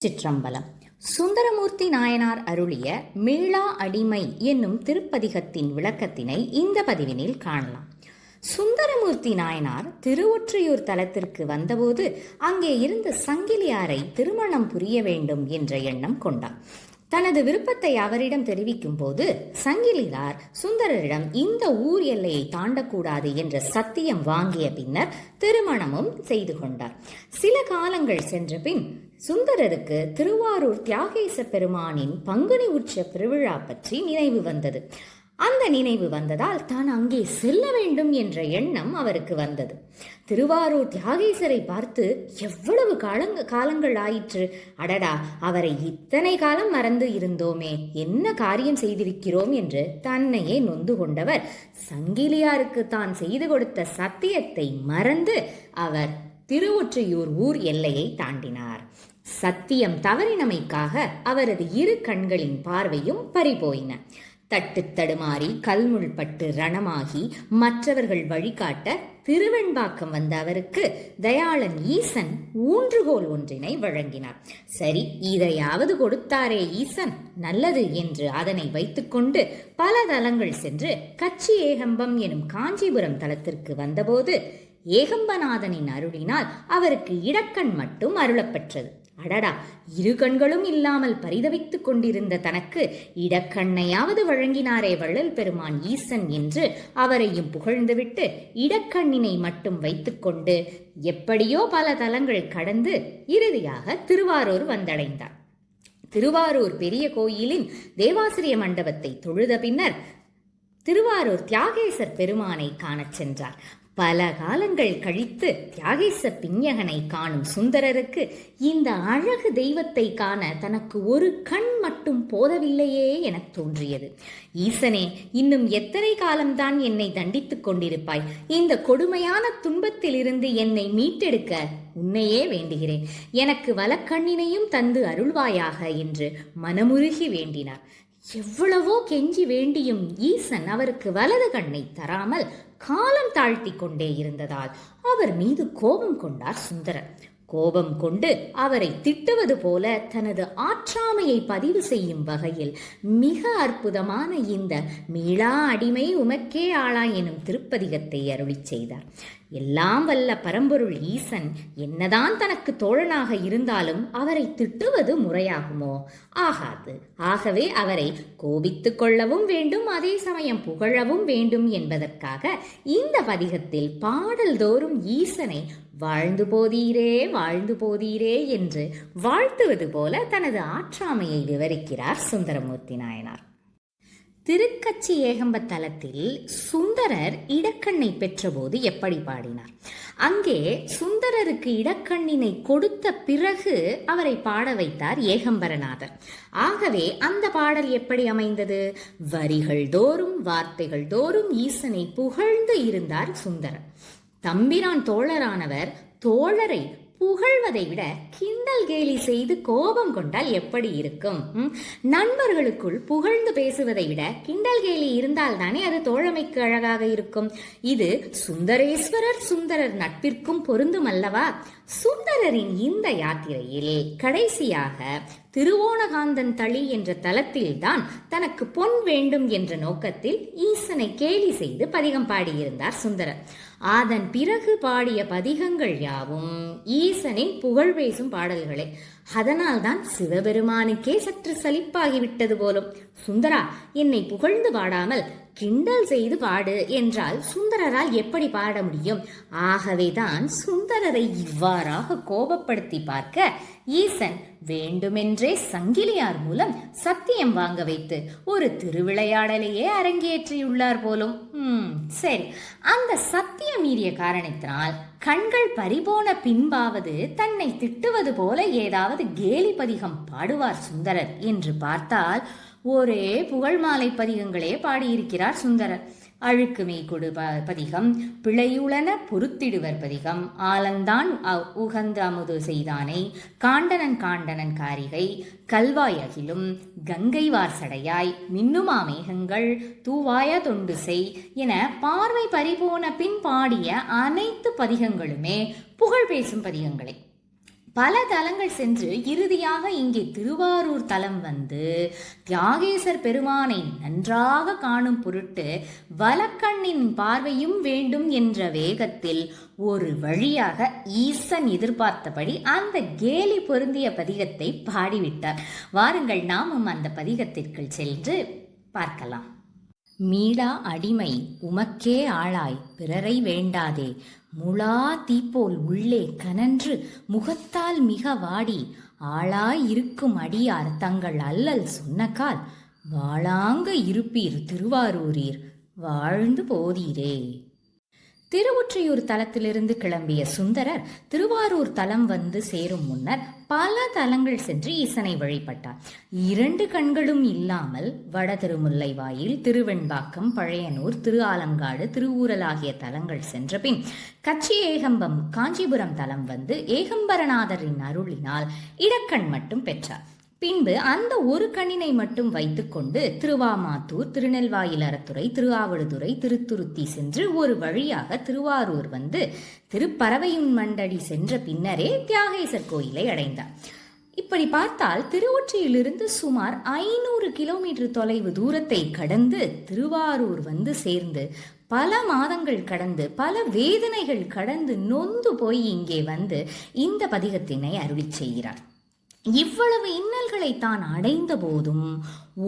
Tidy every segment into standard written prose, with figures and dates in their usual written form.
சிற்றம்பலம். சுந்தரமூர்த்தி நாயனார் அருளிய மீளா அடிமை என்னும் திருப்பதிகத்தின் விளக்கத்தினை இந்த பதிவினில் காணலாம். சுந்தரமூர்த்தி நாயனார் திருவொற்றியூர் தலத்திற்கு வந்தபோது அங்கே இருந்த சங்கிலியாரை திருமணம் புரிய வேண்டும் என்ற எண்ணம் கொண்டார். தனது விருப்பத்தை அவரிடம் தெரிவிக்கும் போது சங்கிலியார் சுந்தரரிடம் இந்த ஊர் எல்லையை தாண்டக்கூடாது என்ற சத்தியம் வாங்கிய பின்னர் திருமணமும் செய்து கொண்டார். சில காலங்கள் சென்ற பின் சுந்தரருக்கு திருவாரூர் தியாகேச பெருமானின் பங்குனி உற்சவ திருவிழா பற்றி நினைவு வந்தது. அந்த நினைவு வந்ததால் தான் அங்கே செல்ல வேண்டும் என்ற எண்ணம் அவருக்கு வந்தது. திருவாரூர் தியாகேசரை பார்த்து எவ்வளவு காலங்கள் ஆயிற்று, அடடா, அவரை இத்தனை காலம் மறந்து இருந்தோமே, என்ன காரியம் செய்திருக்கிறோம் என்று தன்னையே நொந்து கொண்டவர் சங்கிலியாருக்கு தான் செய்து கொடுத்த சத்தியத்தை மறந்து அவர் திருவொற்றியூர் ஊர் எல்லையை தாண்டினார். சத்தியம் தவறினமைக்காக அவரது இரு கண்களின் பார்வையும் பறிபோயின. தட்டு தடுமாறி கல்முள்பட்டு ரணமாகி மற்றவர்கள் வழிகாட்ட திருவெண்பாக்கம் வந்த அவருக்கு தயாளன் ஈசன் ஊன்றுகோல் ஒன்றினை வழங்கினார். சரி, இதையாவது கொடுத்தாரே ஈசன், நல்லது என்று அதனை வைத்துக்கொண்டு பல தலங்கள் சென்று கச்சி ஏகம்பம் எனும் காஞ்சிபுரம் தலத்திற்கு வந்தபோது ஏகம்பநாதனின் அருளினால் அவருக்கு இடக்கண் மட்டும் அருளப்பெற்றது. அடடா, இரு கண்களும் இல்லாமல் பரிதவித்துக் கொண்டிருந்த தனக்கு இடக்கண்ணையாவது வழங்கினாரே வள்ளல் பெருமான் ஈசன் என்று அவரையும் புகழ்ந்துவிட்டு இடக்கண்ணினை மட்டும் வைத்துக்கொண்டு எப்படியோ பல தலங்கள் கடந்து இறுதியாக திருவாரூர் வந்தடைந்தார். திருவாரூர் பெரிய கோயிலின் தேவாசிரிய மண்டபத்தை தொழுத பின்னர் திருவாரூர் தியாகேசர் பெருமானை காணச் சென்றார். பல காலங்கள் கழித்து தியாகேச பிஞகனை காணும் சுந்தரருக்கு இந்த அழகு தெய்வத்தை காண தனக்கு ஒரு கண் மட்டும் போதவில்லையே என தோன்றியது. ஈசனே, இன்னும் எத்தனை காலம்தான் என்னை தண்டித்துக் கொண்டிருப்பாய்? இந்த கொடுமையான துன்பத்தில் இருந்து என்னை மீட்டெடுக்க உன்னையே வேண்டுகிறேன். எனக்கு வலக்கண்ணினையும் தந்து அருள்வாயாக என்று மனமுருகி வேண்டினார். எவ்வளவோ கெஞ்சி வேண்டியும் ஈசன் அவருக்கு வலது கண்ணை தராமல் காலம் தாழ்த்தி கொண்டே இருந்ததால் அவர் மீது கோபம் கொண்டார் சுந்தரர். கோபம் கொண்டு அவரை திட்டுவது போல தனது ஆற்றாமையை பதிவு செய்யும் வகையில் மிக அற்புதமான இந்த மீளா அடிமை உமக்கே ஆளா எனும் திருப்பதிகத்தை அருளிச் செய்தார். எல்லாம் வல்ல பரம்பொருள் ஈசன் என்னதான் தனக்கு தோழனாக இருந்தாலும் அவரை திட்டுவது முறையாகுமோ? ஆகாது. ஆகவே அவரை கோபித்துக் கொள்ளவும் வேண்டும், அதே சமயம் புகழவும் வேண்டும் என்பதற்காக இந்த பதிகத்தில் பாடல்தோறும் ஈசனை வாழ்ந்து போதீரே வாழ்ந்து போதீரே என்று வாழ்த்துவது போல தனது ஆற்றாமையை விவரிக்கிறார் சுந்தரமூர்த்தி நாயனார். திருக்கச்சி ஏகம்ப தலத்தில் சுந்தரர் இடக்கண்ணை பெற்றபோது எப்படி பாடினார்? அங்கே சுந்தரருக்கு இடக்கண்ணினை கொடுத்த பிறகு அவரை பாட வைத்தார் ஏகம்பரநாதர். ஆகவே அந்த பாடல் எப்படி அமைந்தது? வரிகள் தோறும் வார்த்தைகள் தோறும் ஈசனை புகழ்ந்து இருந்தார் சுந்தரர். தம்பிரான் தோழரானவர் தோழரை புகழ்வதை விட கிண்டல் கேலி செய்து கோபம் கொண்டால் எப்படி இருக்கும்? நண்பர்களுக்குள் புகழ்ந்து பேசுவதை விட கிண்டல் கேலி இருந்தால் தானே அது தோழமைக்கு அழகாக இருக்கும். இது சுந்தரேஸ்வரர் சுந்தரர் நட்பிற்கும் பொருந்தும் அல்லவா? சுந்தரரின் இந்த யாத்திரையில் கடைசியாக திருவோணகாந்தன் தளி என்ற தலத்தில்தான் தனக்கு பொன் வேண்டும் என்ற நோக்கத்தில் ஈசனை கேலி செய்து பதிகம் பாடியிருந்தார் சுந்தரர். அதன் பிறகு பாடிய பதிகங்கள் யாவும் ஈசனின் புகழ் பேசும் பாடல்களே. அதனால்தான் சிவபெருமானுக்கே சற்று சலிப்பாகிவிட்டது போலும். சுந்தரா, என்னை புகழ்ந்து பாடாமல் கிண்டல் செய்து பாடு என்றால் சுந்தரரால் எப்படி பாட முடியும்? ஆகவேதான் சுந்தரரை இவ்வாறாக கோபப்படுத்தி பார்க்க ஈசன் வேண்டுமென்றே சங்கிலியார் மூலம் சத்தியம் வாங்க வைத்து ஒரு திருவிளையாடலையே அரங்கேற்றியுள்ளார் போலும். சரி, அந்த சத்தியம் மீறிய காரணத்தினால் கண்கள் பறிபோன பின்பாவது தன்னை திட்டுவது போல ஏதாவது கேலி பதிகம் பாடுவார் சுந்தரர் என்று பார்த்தால் ஒரே புகழ் மாலை பதிகங்களே பாடியிருக்கிறார் சுந்தரர். அழுக்குமை கொடு பதிகம், பிழையுளன பொறுத்திடுவர் பதிகம், ஆலந்தான் உகந்து அமுது செய்தானை, காண்டனன் காண்டனன் காரிகை, கல்வாய் அகிலும், கங்கை வார்சடையாய், மின்னுமா மேகங்கள், தூவாய தொண்டு செய் என பார்வை பறிபோன பின் பாடிய அனைத்து பதிகங்களுமே புகழ் பேசும் பதிகங்களே. பல தலங்கள் சென்று இறுதியாக இங்கே திருவாரூர் தலம் வந்து தியாகேசர் பெருமானை நன்றாக காணும் பொருட்டு வலக்கண்ணின் பார்வையும் வேண்டும் என்ற வேகத்தில் ஒரு வழியாக ஈசன் எதிர்பார்த்தபடி அந்த கேலி பொருந்திய பதிகத்தை பாடிவிட்டார். வாருங்கள் நாமும் அந்த பதிகத்திற்குள் சென்று பார்க்கலாம். மீளா அடிமை உமக்கே ஆளாய் பிறரை வேண்டாதே, முளா தீப்போல் உள்ளே கனன்று முகத்தால் மிக வாடி, ஆளாய் இருக்கும் அடியார் தங்கள் அல்லல் சொன்னக்கால், வாழாங்க இருப்பீர் திருவாரூரீர் வாழ்ந்து போதீரே. திருவொற்றியூர் தலத்திலிருந்து கிளம்பிய சுந்தரர் திருவாரூர் தலம் வந்து சேரும் முன்னர் பல தலங்கள் சென்று ஈசனை வழிபட்டார். 2 கண்களும் இல்லாமல் வட திருமுல்லைவாயில், திருவெண்பாக்கம், பழையனூர், திரு ஆலங்காடு, திருவூரல் ஆகிய தலங்கள் சென்ற பின் கச்சி ஏகம்பம் காஞ்சிபுரம் தலம் வந்து ஏகம்பரநாதரின் அருளினால் இடக்கண் மட்டும் பெற்றார். பின்பு அந்த ஒரு கண்ணினை மட்டும் வைத்துக்கொண்டு திருவாமாத்தூர், திருநெல்வாயிலரத்துறை, திருஆவடுதுறை, திருத்துருத்தி சென்று ஒரு வழியாக திருவாரூர் வந்து திருப்பறவையுன் மண்டடி சென்ற பின்னரே தியாகேசர் கோயிலை அடைந்தார். இப்படி பார்த்தால் திருவொற்றியிலிருந்து சுமார் 500 கிலோமீட்டர் தொலைவு தூரத்தை கடந்து திருவாரூர் வந்து சேர்ந்து பல மாதங்கள் கடந்து பல வேதனைகள் கடந்து நொந்து போய் இங்கே வந்து இந்த பதிகத்தினை அருளி செய்கிறார். இவ்வளவு இன்னல்களை தான் அடைந்த போதும்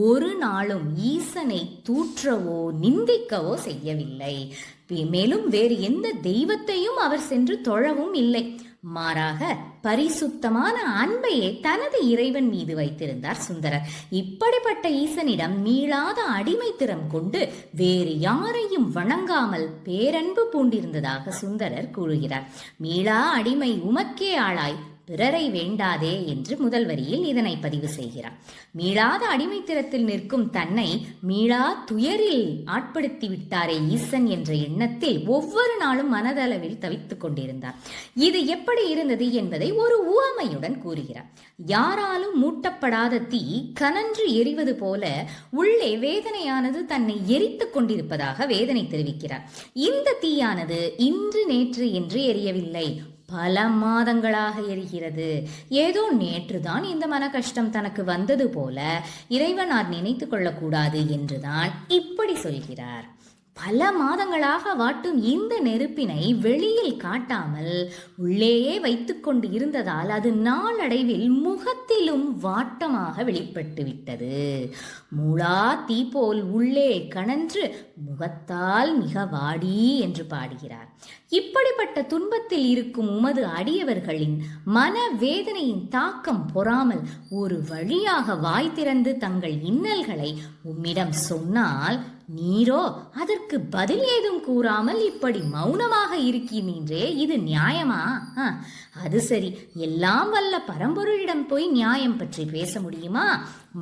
ஒரு நாளும் ஈசனை தூற்றவோ நிந்திக்கவோ செய்யவில்லை. மேலும் வேறு எந்த தெய்வத்தையும் அவர் சென்று தொழவும் இல்லை. மாறாக பரிசுத்தமான அன்பையே தனது இறைவன் மீது வைத்திருந்தார் சுந்தரர். இப்படிப்பட்ட ஈசனிடம் மீளாத அடிமைத்திறம் கொண்டு வேறு யாரையும் வணங்காமல் பேரன்பு பூண்டிருந்ததாக சுந்தரர் கூறுகிறார். மீளா அடிமை உமக்கே ஆளாய் பிறரை வேண்டாதே என்று முதல் வரியில் இதனை பதிவு செய்கிறார். மீளாத அடிமைத்திறத்தில் நிற்கும் தன்னை மீளா துயரில் ஆட்படுத்தி விட்டாரே ஈசன் என்ற எண்ணத்தில் ஒவ்வொரு நாளும் மனதளவில் தவித்துக் கொண்டிருந்தார். இது எப்படி இருந்தது என்பதை ஒரு உவமையுடன் கூறுகிறார். யாராலும் மூட்டப்படாத தீ கனன்று எரிவது போல உள்ளே வேதனையானது தன்னை எரித்துக் கொண்டிருப்பதாக வேதனை தெரிவிக்கிறார். இந்த தீயானது இன்று நேற்று என்று எரியவில்லை, பல மாதங்களாக எரிகிறது. ஏதோ நேற்றுதான் இந்த மன கஷ்டம் தனக்கு வந்தது போல இறைவனார் நினைத்து கொள்ளக்கூடாது என்றுதான் இப்படி சொல்கிறார். பல மாதங்களாக வாட்டும் இந்த நெருப்பினை வெளியில் காட்டாமல் உள்ளேயே வைத்துக்கொண்டு இருந்ததால் அது நாளடைவில் முகத்திலும் வாட்டமாக வெளிப்பட்டு விட்டது. முளா தீ போல் உள்ளே கனன்று முகத்தால் மிக வாடி என்று பாடுகிறார். இப்படிப்பட்ட துன்பத்தில் இருக்கும் உமது அடியவர்களின் மன வேதனையின் தாக்கம் பொறாமல் ஒரு வழியாக வாய் திறந்து தங்கள் இன்னல்களை உம்மிடம் சொன்னால் நீரோ அதற்கு பதில் ஏதும் கூறாமல் இப்படி மௌனமாக இருக்கிறீன்றே, இது நியாயமா? அது சரி, எல்லாம் வல்ல பரம்பொருளிடம் போய் நியாயம் பற்றி பேச முடியுமா?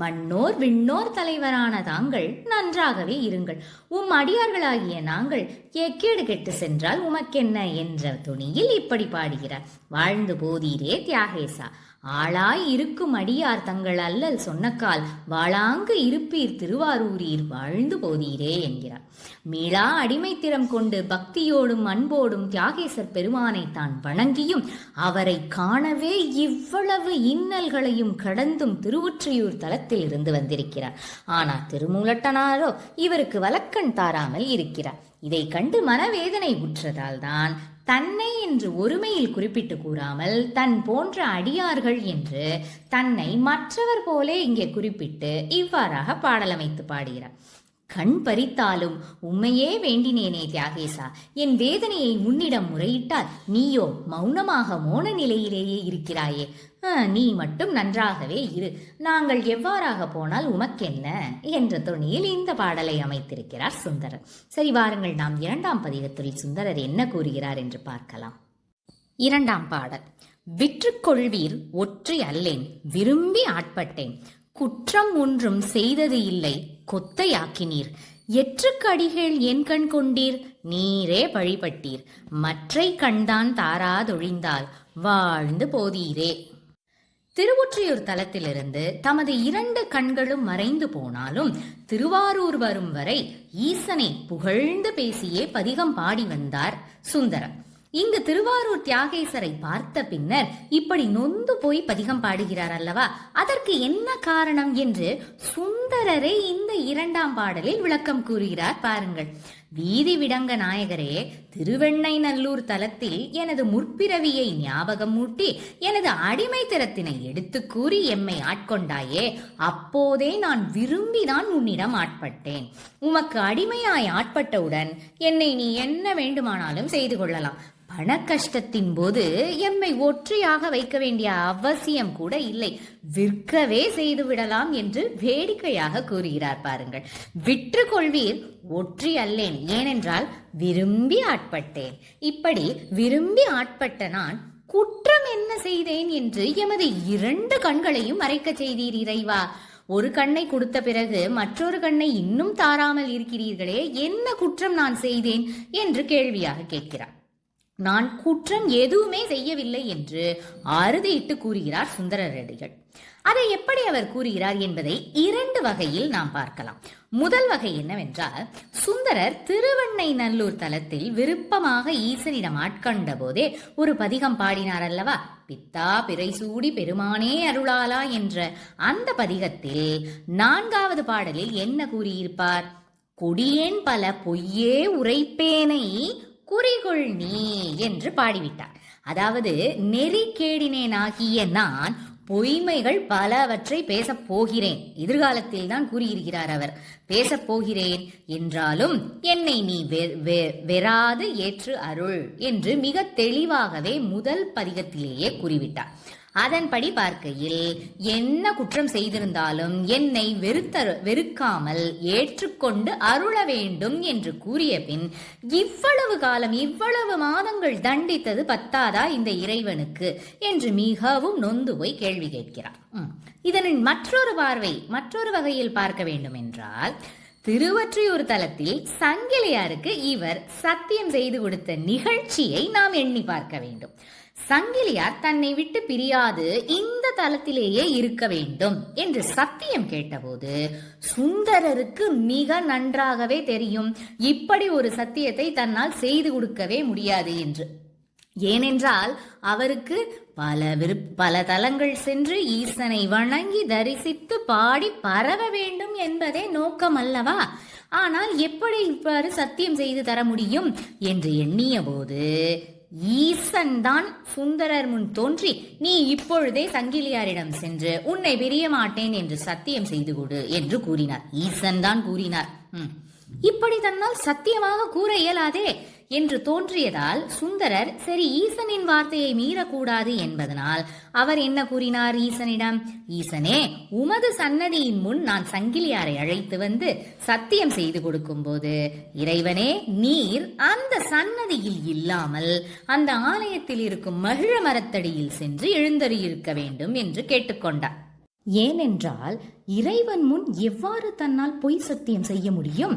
மண்ணோர் விண்ணோர் தலைவரான தாங்கள் நன்றாகவே இருங்கள், உம் அடியார்களாகிய நாங்கள் எக்கேடு கெட்டு சென்றால் உமக்கென்ன என்ற துணியில் இப்படி பாடுகிறார். வாழ்ந்து போதீரே தியாகேசா, ஆளாய் இருக்கும் அடியார் தங்கள் அல்லல் சொன்னக்கால், வாழாங்கு இருப்பீர் திருவாரூரீர் வாழ்ந்து போதீரே என்கிறார். மீளா அடிமைத்திறம் கொண்டு பக்தியோடும் அன்போடும் தியாகேசர் பெருமானை தான் வணங்கியும் அவரை காணவே இவ்வளவு இன்னல்களையும் கடந்தும் திருவொற்றியூர் தலத்தில் இருந்து வந்திருக்கிறார். ஆனால் திருமூலட்டனாரோ இவருக்கு வலக்கண் தாராமல் இருக்கிறார். இதை கண்டு மனவேதனை உற்றதால் தான் தன்னை என்று ஒருமையில் குறிப்பிட்டு கூறாமல் தன் போன்ற அடியார்கள் என்று தன்னை மற்றவர் போலே இங்கே குறிப்பிட்டு இவ்வாறாக பாடலமைத்து பாடுகிறார். கண் பறித்தாலும் உம்மையே வேண்டினேனே தியாகேசா, என் வேதனையை உன்னிடம் முறையிட்டால் நீயோ மௌனமாக மோன நிலையிலேயே இருக்கிறாயே, நீ மட்டும் நன்றாகவே இரு, நாங்கள் எவ்வாறாக போனால் உமக்கென்ன என்ற தொனியில் இந்த பாடலை அமைத்திருக்கிறார் சுந்தரர். சரி, வாருங்கள் நாம் 2ஆம் பதிகத்தில் சுந்தரர் என்ன கூறுகிறார் என்று பார்க்கலாம். 2ஆம் பாடல். விற்றுக்கொள்வீர் ஒற்றை அல்லேன், விரும்பி ஆட்பட்டேன், குற்றம் ஒன்றும் செய்தது இல்லை கொத்தையாக்கினீர், எற்றுக்கடிகள் என் கண் கொண்டீர், நீரே பழிபட்டீர், மற்றை கண்தான் தாராதொழிந்தால் வாழ்ந்து போதீரே. திருவொற்றியூர் தலத்திலிருந்து தமது 2 கண்களும் மறைந்து போனாலும் திருவாரூர் வரும் வரை ஈசனை புகழ்ந்து பேசியே பதிகம் பாடி வந்தார் சுந்தரர். இங்கு திருவாரூர் தியாகேசரை பார்த்த பின்னர் இப்படி நொந்து போய் பதிகம் பாடுகிறார் அல்லவா, அதற்கு என்ன காரணம் என்று சுந்தரரை இந்த இரண்டாம் பாடலில் விளக்கம் கூறுகிறார் பாருங்கள். வீதி விடங்க நாயகரே, திருவெண்ணைநல்லூர் தலத்தில் எனது முற்பிறவியை ஞாபகம் மூட்டி எனது அடிமை திறத்தினை எடுத்து கூறி எம்மை ஆட்கொண்டாயே, அப்போதே நான் விரும்பிதான் உன்னிடம் ஆட்பட்டேன். உமக்கு அடிமையாய் ஆட்பட்டவுடன் என்னை நீ என்ன வேண்டுமானாலும் செய்து கொள்ளலாம். பண கஷ்டத்தின் போது எம்மை ஒற்றையாக வைக்க வேண்டிய அவசியம் கூட இல்லை, விற்கவே செய்து விடலாம் என்று வேடிக்கையாக கூறுகிறார் பாருங்கள். விற்று கொள்வீர், ஒற்றி அல்லேன், ஏனென்றால் விரும்பி ஆட்பட்டேன். இப்படி விரும்பி ஆட்பட்ட நான் குற்றம் என்ன செய்தேன் என்று எமது 2 கண்களையும் மறைக்க செய்தீர் இறைவா. ஒரு கண்ணை கொடுத்த பிறகு மற்றொரு கண்ணை இன்னும் தாராமல் இருக்கிறீர்களே, என்ன குற்றம் நான் செய்தேன் என்று கேள்வியாக கேட்கிறார். நான் குற்றம் எதுவுமே செய்யவில்லை என்று அறுதியிட்டு கூறுகிறார் சுந்தரரடிகள். அதை எப்படி அவர் கூறுகிறார் என்பதை 2 வகையில் நாம் பார்க்கலாம். முதல் வகை என்னவென்றால், சுந்தரர் திருவெண்ணைநல்லூர் தலத்தில் விருப்பமாக ஈசனிடம் ஆட்கொண்ட போதே ஒரு பதிகம் பாடினார் அல்லவா, பித்தா பிறை சூடி பெருமானே அருளாலா என்ற அந்த பதிகத்தில் 4வது பாடலில் என்ன கூறியிருப்பார்? கொடியேன் பல பொய்யே உரைப்பேனை குறிகொள் நீ என்று பாடிவிட்டார். அதாவது நெறிக்கேடினேனாகிய நான் பொய்மைகள் பலவற்றை பேசப் போகிறேன், எதிர்காலத்தில் தான் கூறியிருக்கிறார் அவர். பேசப் போகிறேன் என்றாலும் என்னை நீ வெறாது ஏற்று அருள் என்று மிக தெளிவாகவே முதல் பதிகத்திலேயே கூறிவிட்டார். அதன்படி பார்க்கையில் என்ன குற்றம் செய்திருந்தாலும் என்னை வெறுக்காமல் ஏற்றுக்கொண்டு அருள வேண்டும் என்று கூறிய பின், இவ்வளவு காலம் இவ்வளவு மாதங்கள் தண்டித்தது பத்தாதா இந்த இறைவனுக்கு என்று மிகவும் நொந்து போய் கேள்வி கேட்கிறார். இதனின் மற்றொரு வகையில் பார்க்க வேண்டும் என்றால், திருவொற்றியூர் தலத்தில் சங்கிலியாருக்கு இவர் சத்தியம் செய்து கொடுத்த நிகழ்ச்சியை நாம் எண்ணி பார்க்க வேண்டும். சங்கிலியார் தன்னை விட்டு பிரியாது இந்த தலத்திலேயே இருக்க வேண்டும் என்று சத்தியம் கேட்டபோது சுந்தரருக்கு மிக நன்றாகவே தெரியும் இப்படி ஒரு சத்தியத்தை தன்னால் செய்து கொடுக்கவே முடியாது என்று. ஏனென்றால் அவருக்கு பல தலங்கள் சென்று ஈசனை வணங்கி தரிசித்து பாடி பரவ வேண்டும் என்பதே நோக்கம் அல்லவா. ஆனால் எப்படி இவ்வாறு சத்தியம் செய்து தர முடியும் என்று எண்ணிய போது ஈசன் தான் சுந்தரர் முன் தோன்றி, நீ இப்பொழுதே சங்கிலியாரிடம் சென்று உன்னை பிரிய மாட்டேன் என்று சத்தியம் செய்து கொடு என்று கூறினார். ஈசன் தான் கூறினார். இப்படி தன்னால் சத்தியமாக கூற இயலாதே என்று தோன்றியதால் சுந்தரர் சரி ஈசனின் வார்த்தையை மீறக்கூடாது என்பதனால் அவர் என்ன கூறினார் ஈசனிடம்? ஈசனே, உமது சன்னதியின் முன் நான் சங்கிலியாரை அழைத்து வந்து சத்தியம் செய்து கொடுக்கும் போது இறைவனே நீர் அந்த சன்னதியில் இல்லாமல் அந்த ஆலயத்தில் இருக்கும் மகிழ மரத்தடியில் சென்று எழுந்தருளியிருக்க வேண்டும் என்று கேட்டுக்கொண்டார். ஏனென்றால் இறைவன் முன் எவ்வாறு தன்னால் பொய் சத்தியம் செய்ய முடியும்?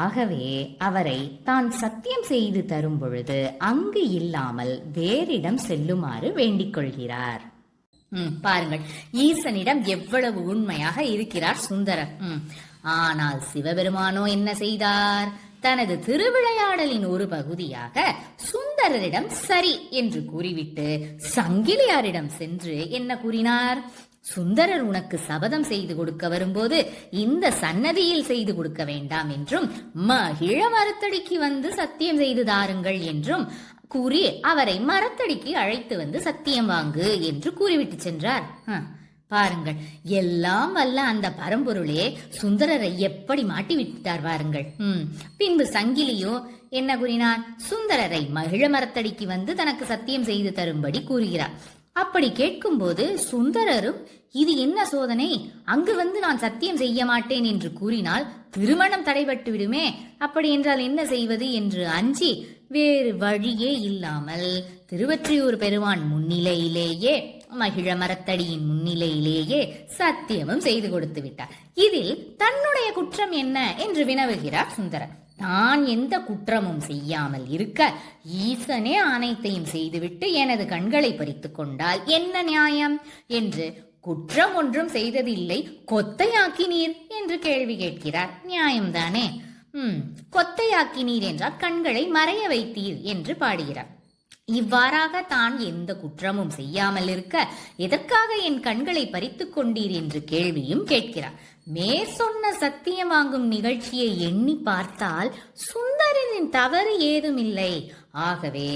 ஆகவே அவரை தான் சத்தியம் செய்து தரும் பொழுது அங்கு இல்லாமல் வேறிடம் செல்லுமாறு வேண்டிக் கொள்கிறார். பாருங்கள், ஈசனிடம் எவ்வளவு உண்மையாக இருக்கிறார் சுந்தரர். ஆனால் சிவபெருமானோ என்ன செய்தார்? தனது திருவிளையாடலின் ஒரு பகுதியாக சுந்தரரிடம் சரி என்று கூறிவிட்டு சங்கிலியாரிடம் சென்று என்ன கூறினார்? சுந்தரர் உனக்கு சபதம் செய்து கொடுக்க வரும்போது இந்த சன்னதியில் செய்து கொடுக்க வேண்டாம் என்றும் மகிழ மரத்தடிக்கு வந்து சத்தியம் செய்து தாருங்கள் என்றும் கூறி அவரை மரத்தடிக்கு அழைத்து வந்து சத்தியம் வாங்கு என்று கூறிவிட்டு சென்றார். பாருங்கள், எல்லாம் வல்ல அந்த பரம்பொருளே சுந்தரரை எப்படி மாட்டி விட்டார் பாருங்கள். பின்பு சங்கிலியோ என்ன கூறினார்? சுந்தரரை மகிழ மரத்தடிக்கு வந்து தனக்கு சத்தியம் செய்து தரும்படி கூறுகிறார். அப்படி கேட்கும்போது சுந்தரரும் இது என்ன சோதனை, அங்கு வந்து நான் சத்தியம் செய்ய மாட்டேன் என்று கூறினால் திருமணம் தடைபட்டு விடுமே, அப்படி என்றால் என்ன செய்வது என்று அஞ்சி வேறு வழியே இல்லாமல் திருவொற்றியூர் பெருமான் முன்னிலையிலேயே மகிழ மரத்தடியின் முன்னிலையிலேயே சத்தியமும் செய்து கொடுத்து விட்டார். இதில் தன்னுடைய குற்றம் என்ன என்று வினவுகிறார் சுந்தரர். நான் எந்த குற்றமும் செய்யாமல் இருக்க ஈசனே அனைத்தையும் செய்துவிட்டு எனது கண்களை பறித்து கொண்டால் என்ன நியாயம் என்று குற்றம் ஒன்றும் செய்ததில்லை, கொத்தையாக்கினீர் என்று கேள்வி கேட்கிறார். நியாயம்தானே? கொத்தையாக்கினீர் என்றால் கண்களை மறைய வைத்தீர் என்று பாடுகிறார். இவ்வாறாக தான் எந்த குற்றமும் செய்யாமல் இருக்க எதற்காக என் கண்களை பறித்துக் கொண்டீர் என்று கேள்வியும் கேட்கிறார். மேற்சொன்ன சத்தியம் வாங்கும் நிகழ்ச்சியை எண்ணி பார்த்தால் சுந்தரனின் தவறு ஏதுமில்லை. ஆகவே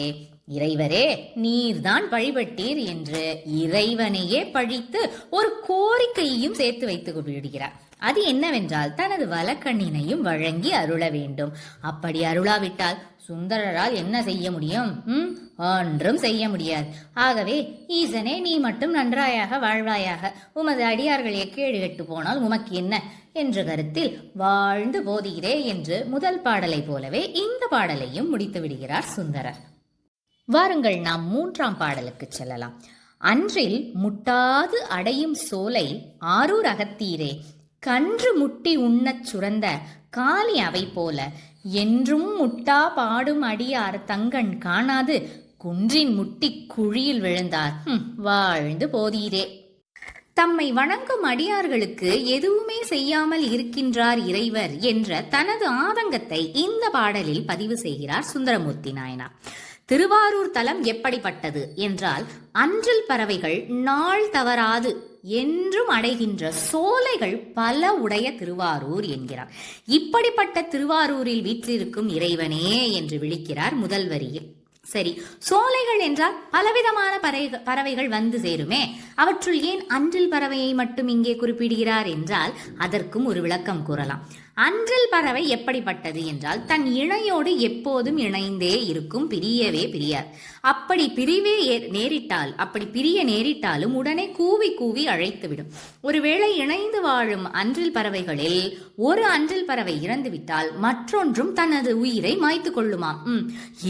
இறைவரே நீர்தான் வழிபட்டீர் என்று இறைவனையே பழித்து ஒரு கோரிக்கையையும் சேர்த்து வைத்து விடுகிறார். அது என்னவென்றால் தனது வலக்கண்ணினையும் வழங்கி அருள வேண்டும். அப்படி அருளாவிட்டால் சுந்தரரால் என்ன செய்ய முடியும்? ஒன்றும் செய்ய முடியாது. ஆகவே ஈசனே நீ மட்டும் நன்றாயாக வாழ்வாயாக, உமது அடியார்கள் எக்கேடு கெட்டு போனால் உமக்கு என்ன என்ற கருத்தில் வாழ்ந்து போதுகிறே என்று முதல் பாடலை போலவே இந்த பாடலையும் முடித்து விடுகிறார் சுந்தரர். வாருங்கள் நாம் 3ஆம் பாடலுக்கு செல்லலாம். அன்றில் முட்டாது அடையும் சோலை ஆரூர் அகத்தீரே, கன்று முட்டி உண்ணச் சுரந்த காலி அவை போல, என்றும் முட்டா பாடும் அடியார் தங்கண் காணாது குன்றின் முட்டி குழியில் விழுந்தார் வாழ்ந்து போதீரே. தம்மை வணங்கும் அடியார்களுக்கு எதுவுமே செய்யாமல் இருக்கின்றார் இறைவர் என்ற தனது ஆதங்கத்தை இந்த பாடலில் பதிவு செய்கிறார் சுந்தரமூர்த்தி நாயனார். திருவாரூர் தலம் எப்படிப்பட்டது என்றால், அன்றில் பறவைகள் நாள் தவறாது என்றும் அடைகின்ற சோலைகள் பல உடைய திருவாரூர் என்கிறார். இப்படிப்பட்ட திருவாரூரில் வீற்றிருக்கும் இறைவனே என்று விழிக்கிறார் முதல் வரியில். சரி, சோலைகள் என்றால் பலவிதமான பறவைகள் வந்து சேருமே, அவற்றுள் ஏன் அன்றில் பறவையை மட்டும் இங்கே குறிப்பிடுகிறார் என்றால் அதற்கும் ஒரு விளக்கம் கூறலாம். அன்றில் பறவை எப்படிப்பட்டது என்றால் தன் இணையோடு எப்போதும் இணைந்தே இருக்கும், பிரியவே பிரியார். அப்படி பிரிய நேரிட்டாலும் உடனே கூவி கூவி அழைத்துவிடும். ஒருவேளை இணைந்து வாழும் அன்றில் பறவைகளில் ஒரு அன்றில் பறவை இறந்துவிட்டால் மற்றொன்றும் தனது உயிரை மாய்த்து கொள்ளுமாம்.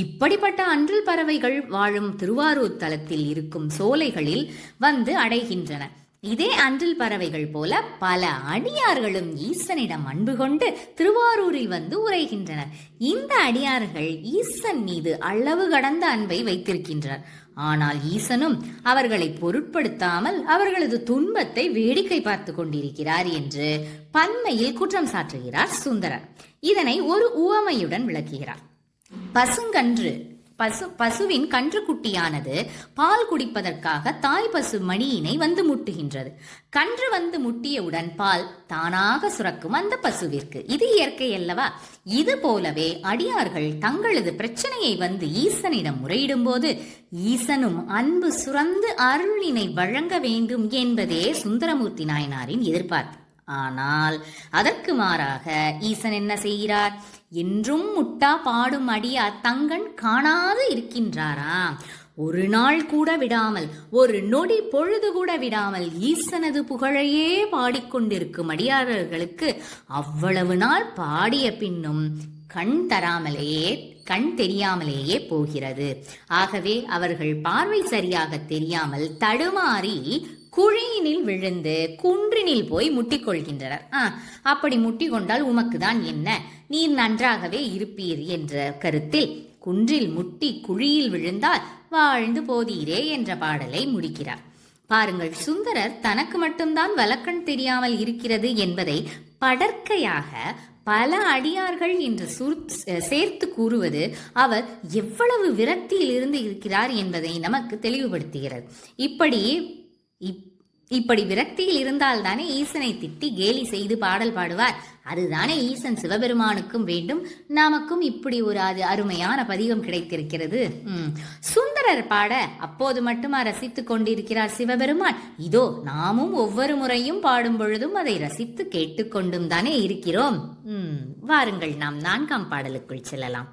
இப்படிப்பட்ட அன்றில் பறவைகள் வாழும் திருவாரூர் தலத்தில் இருக்கும் சோலைகளில் வந்து அடைகின்றன. இதே அன்றில் பறவைகள் போல பல அடியார்களும் ஈசனிடம் அன்பு கொண்டு திருவாரூரில் வந்து உரைகின்றனர். இந்த அடியார்கள் ஈசன் மீது அளவு கடந்த அன்பை வைத்திருக்கின்றனர். ஆனால் ஈசனும் அவர்களை பொருட்படுத்தாமல் அவர்களது துன்பத்தை வேடிக்கை பார்த்து கொண்டிருக்கிறார் என்று பன்மையில் குற்றம் சாட்டுகிறார் சுந்தரர். இதனை ஒரு உவமையுடன் விளக்குகிறார். பசுவின் கன்றுக்குட்டியானது பால் குடிப்பதற்காக தாய் பசு மடியினை வந்து முட்டுகின்றது. கன்று வந்து முட்டியவுடன் பால் தானாக சுரக்கும் அந்த பசுவிற்கு. இது இயற்கை அல்லவா? இது போலவே அடியார்கள் தங்களது பிரச்சனையை வந்து ஈசனிடம் முறையிடும் போது ஈசனும் அன்பு சுரந்து அருளினை வழங்க வேண்டும் என்பதே சுந்தரமூர்த்தி நாயனாரின் எதிர்பார்ப்பு. ஆனால் அதற்கு மாறாக ஈசன் என்ன செய்கிறார்? என்றும் முட்டா பாடும் அடியார் தங்கண் காணாது இருக்கின்றாராம். ஒரு நாள் கூட விடாமல், ஒரு நொடி பொழுது கூட விடாமல் ஈசனது புகழையே பாடிக்கொண்டிருக்கும் அடியார்களுக்கு அவ்வளவு நாள் பாடிய பின்னும் கண் தெரியாமலேயே போகிறது. ஆகவே அவர்கள் பார்வை சரியாக தெரியாமல் தடுமாறி குழியினில் விழுந்து குன்றினில் போய் முட்டிக்கொள்கின்றனர். அப்படி முட்டிக்கொண்டால் உமக்கு தான் என்ன, நீர் நன்றாகவே இருப்பீர் என்ற கருத்தில் குன்றில் முட்டி குழியில் விழுந்தால் வாழ்ந்து போதீரே என்ற பாடலை முடிக்கிறார். பாருங்கள், சுந்தரர் தனக்கு மட்டும்தான் வலக்கண் தெரியாமல் இருக்கிறது என்பதை படற்கையாக பல அடியார்கள் என்று சேர்த்து கூறுவது அவர் எவ்வளவு விரக்தியில் இருந்து இருக்கிறார் என்பதை நமக்கு தெளிவுபடுத்துகிறது. இப்படி விரக்தியில் இருந்தால் தானே ஈசனை திட்டி கேலி செய்து பாடல் பாடுவார். அதுதானே ஈசன் சிவபெருமானுக்கும் வேண்டும். நமக்கும் இப்படி ஒரு அருமையான பதிகம் கிடைத்திருக்கிறது. சுந்தரர் பாட அப்போது மட்டுமா ரசித்துக் கொண்டிருக்கிறார் சிவபெருமான்? இதோ நாமும் ஒவ்வொரு முறையும் பாடும் பொழுதும் அதை ரசித்து கேட்டுக்கொண்டும் தானே இருக்கிறோம். வாருங்கள் நாம் 4ஆம் பாடலுக்குள் செல்லலாம்.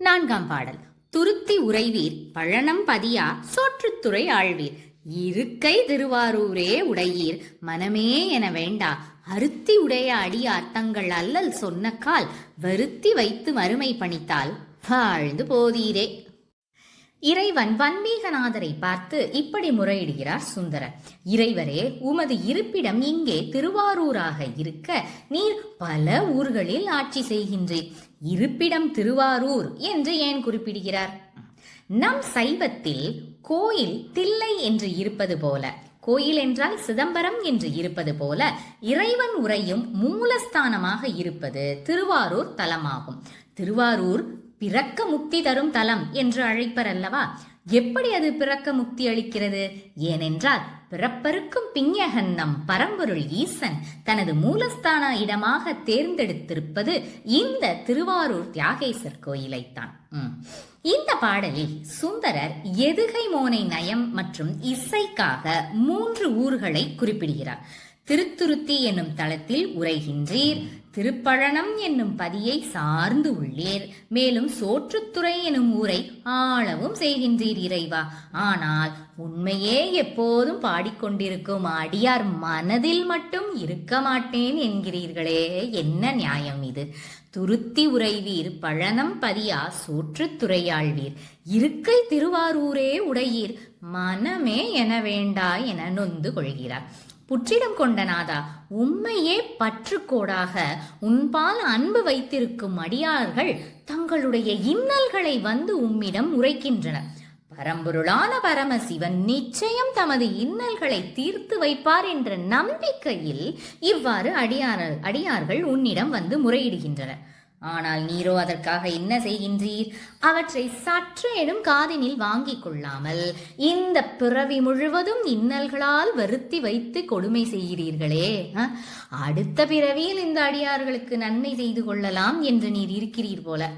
4ஆம் பாடல். துருத்தி உறைவீர் பழனம் பதியா சோற்றுத்துறை ஆழ்வீர், இருக்கை திருவாரூரே உடையீர் மனமே என வேண்டா, அருத்தி உடைய அடியார் தங்கள் அல்லல் சொன்ன கால், வருத்தி வைத்து மறுமை பணித்தால் வாழ்ந்து போதீரே. இறைவன் வன்மீகநாதரை பார்த்து இப்படி முறையிடுகிறார் சுந்தரர். இறைவரே, உமது இருப்பிடம் இங்கே திருவாரூராக இருக்க நீர் பல ஊர்களில் ஆட்சி செய்கின்றீர். இருப்பிடம் திருவாரூர் என்று ஏன் குறிப்பிடுகிறார்? நம் சைவத்தில் கோயில் தில்லை என்று இருப்பது போல, கோயில் என்றால் சிதம்பரம் என்று இருப்பது போல, இறைவன் உரையும் மூலஸ்தானமாக இருப்பது திருவாரூர் தலமாகும். திருவாரூர் பிறக்க முக்தி தரும் தலம் என்று அழைப்பர் அல்லவா? எப்படி அது பிறக்க முக்தி அளிக்கிறது? ஏனென்றால் பிறப்பருக்கும் பிஞகன் நம் பரம்பொருள் ஈசன் தனது மூலஸ்தான இடமாக தேர்ந்தெடுத்திருப்பது இந்த திருவாரூர் தியாகேசர் கோயிலைத்தான். இந்த பாடலில் சுந்தரர் எதுகை மோனை நயம் மற்றும் இசைக்காக 3 ஊர்களை குறிப்பிடுகிறார். திருத்துருத்தி என்னும் தலத்தில் உரைகின்றீர், திருப்பழனம் என்னும் பதியை சார்ந்து உள்ளீர், மேலும் சோற்றுத்துறை எனும் ஊரை ஆளவும் செய்கின்றீர் இறைவா. ஆனால் உண்மையே எப்போதும் பாடிக்கொண்டிருக்கும் அடியார் மனதில் மட்டும் இருக்க மாட்டேன் என்கிறீர்களே, என்ன நியாயம் இது? துருத்தி உறைவீர், பழனம் பதியா சோற்றுத்துறையாழ்வீர், இருக்கை திருவாரூரே உடையீர், மனமே என வேண்டா என நொந்து கொள்கிறார். புற்றிடம் கொண்ட நாதா, உம்மையே பற்றுக்கோடாக உன்பால் அன்பு வைத்திருக்கும் அடியார்கள் தங்களுடைய இன்னல்களை வந்து உம்மிடம் உரைக்கின்றனர். பரம்பொருளான பரமசிவன் நிச்சயம் தமது இன்னல்களை தீர்த்து வைப்பார் என்ற நம்பிக்கையில் இவ்வாறு அடியார்கள் உன்னிடம் வந்து முறையிடுகின்றனர். ஆனால் நீரோ அதற்காக என்ன செய்கின்றீர்? அவற்றை சற்றேனும் காதினில் வாங்கிக் கொள்ளாமல் இந்த பிறவி முழுவதும் இன்னல்களால் வருத்தி வைத்து கொடுமை செய்கிறீர்களே. அடுத்த பிறவியில் இந்த அடியார்களுக்கு நன்மை செய்து கொள்ளலாம் என்று நீர் இருக்கிறீர் போல.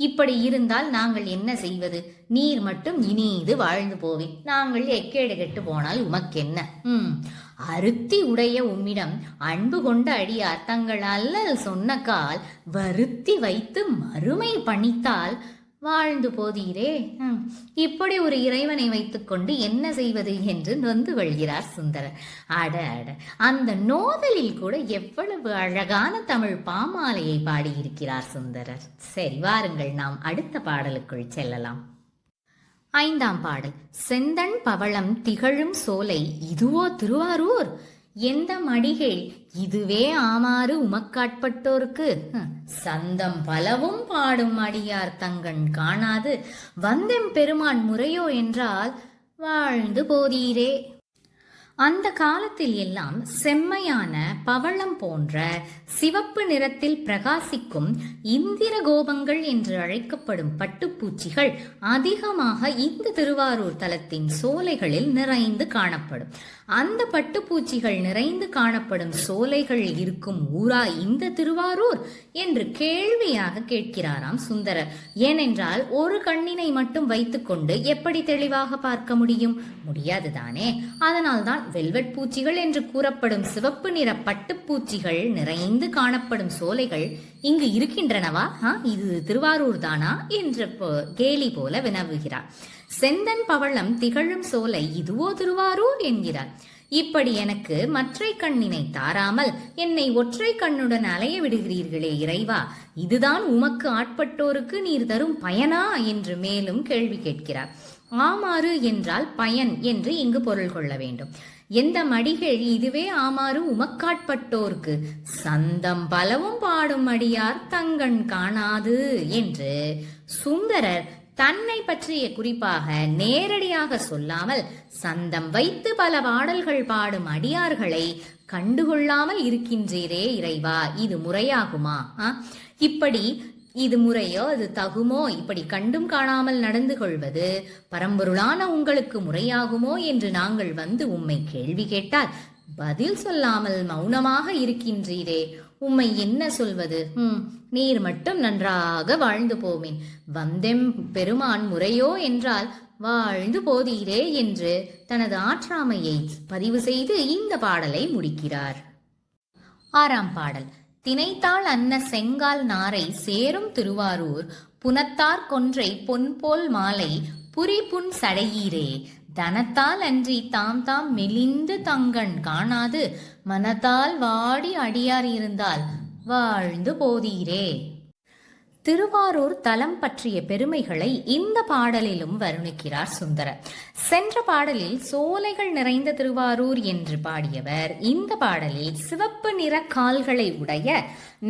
இப்படி இருந்தால் நாங்கள் என்ன செய்வது? நீர் மட்டும் இனிது வாழ்ந்து போவேன், நாங்கள் எக்கேடு கெட்டு போனால் உமக்கென்ன? அருத்தி உடைய உம்மிடம் அன்பு கொண்ட அடியார் தங்கள் அல்லல் சொன்ன கால் வருத்தி வைத்து மறுமை பணித்தால் வாழ்ந்து போதீரே. இப்படி ஒரு இறைவனை வைத்துக்கொண்டு என்ன செய்வது என்று நொந்து கொள்கிறார் சுந்தரர். அட அட, அந்த நோதலில் கூட எவ்வளவு அழகான தமிழ் பாமாலையை பாடியிருக்கிறார் சுந்தரர். சரி, வாருங்கள் நாம் அடுத்த பாடலுக்குள் செல்லலாம். 5ஆம் பாடல். செந்தண் பவளம் திகழும் சோலை இதுவோ திருவாரூர், எந்த மடிகேள் இதுவே ஆமாறு உமக்காட்பட்டோர்க்கு, சந்தம் பலவும் பாடும் அடியார் தங்கண் காணாது வந்தெம் பெருமான் முறையோ என்றால் வாழ்ந்து போதீரே. அந்த காலத்தில் எல்லாம் செம்மையான பவளம் போன்ற சிவப்பு நிறத்தில் பிரகாசிக்கும் இந்திர கோபங்கள் என்று அழைக்கப்படும் பட்டுப்பூச்சிகள் அதிகமாக இந்த திருவாரூர் தலத்தின் சோலைகளில் நிறைந்து காணப்படும். அந்த பட்டுப்பூச்சிகள் நிறைந்து காணப்படும் சோலைகள் இருக்கும் ஊரா இந்த திருவாரூர் என்று கேள்வியாக கேட்கிறாராம் சுந்தரர். ஏனென்றால் ஒரு கண்ணினை மட்டும் வைத்துக்கொண்டு எப்படி தெளிவாக பார்க்க முடியும்? முடியாதுதானே. அதனால்தான் வெல்வெட் பூச்சிகள் என்று கூறப்படும் சிவப்பு நிற பட்டுப்பூச்சிகள் நிறைந்து காணப்படும் சோலைகள் இங்கு இருக்கின்றனவா? இது திருவாரூர் தானா என்று கேலி போல வினவுகிறார். செந்தன் பவளம் திகழும் சோலை இதுவோ திருவாரூர் என்கிறார். இப்படி எனக்கு மற்றை கண்ணினை தாராமல் என்னை ஒற்றை கண்ணுடன் அலைய விடுகிறீர்களே இறைவா, இதுதான் உமக்கு ஆட்பட்டோருக்கு நீர் தரும் பயனா என்று மேலும் கேள்வி கேட்கிறார். ஆமாறு என்றால் பயன் என்று இங்கு பொருள் கொள்ள வேண்டும். எந்த மடிகள் இதுவே ஆமாறு உமக்காட்பட்டோர்க்கு, சந்தம் பலவும் பாடும் அடியார் தங்கண் காணாது என்று சுந்தரர் தன்னை பற்றிய குறிப்பாக நேரடியாக சொல்லாமல் சந்தம் வைத்து பல பாடல்கள் பாடும் அடியார்களை கண்டுகொள்ளாமல் இருக்கின்றீரே இறைவா, இது முறையாகுமா? இப்படி இது முறையோ, அது தகுமோ? இப்படி கண்டும் காணாமல் நடந்து கொள்வது பரம்பொருளான உங்களுக்கு முறையாகுமோ என்று நாங்கள் வந்து உம்மை கேள்வி கேட்டால் பதில் சொல்லாமல் மௌனமாக இருக்கின்றீரே, உம்மை என்ன சொல்வது? நீர் மட்டும் நன்றாக வாழ்ந்து போவேன், வந்தெம் பெருமான் முறையோ என்றால் வாழ்ந்து போதீரே என்று தனது ஆற்றாமையை பதிவு செய்து இந்த பாடலை முடிக்கிறார். 6ஆம் பாடல். தினைத்தாள் அன்ன செங்கால் நாரை சேரும் திருவாரூர், புனத்தார் கொன்றை பொன்போல் மாலை புரிபுன் சடையீரே, தனத்தால் அன்றி தாம் தாம் மெலிந்து தங்கண் காணாது மனத்தால் வாடி அடியார் இருந்தால் வாழ்ந்து போதீரே. திருவாரூர் தலம் பற்றிய பெருமைகளை இந்த பாடலிலும் வருணிக்கிறார் சுந்தரர். சென்ற பாடலில் சோலைகள் நிறைந்த திருவாரூர் என்று பாடியவர் இந்த பாடலில் சிவப்பு நிற கால்களை உடைய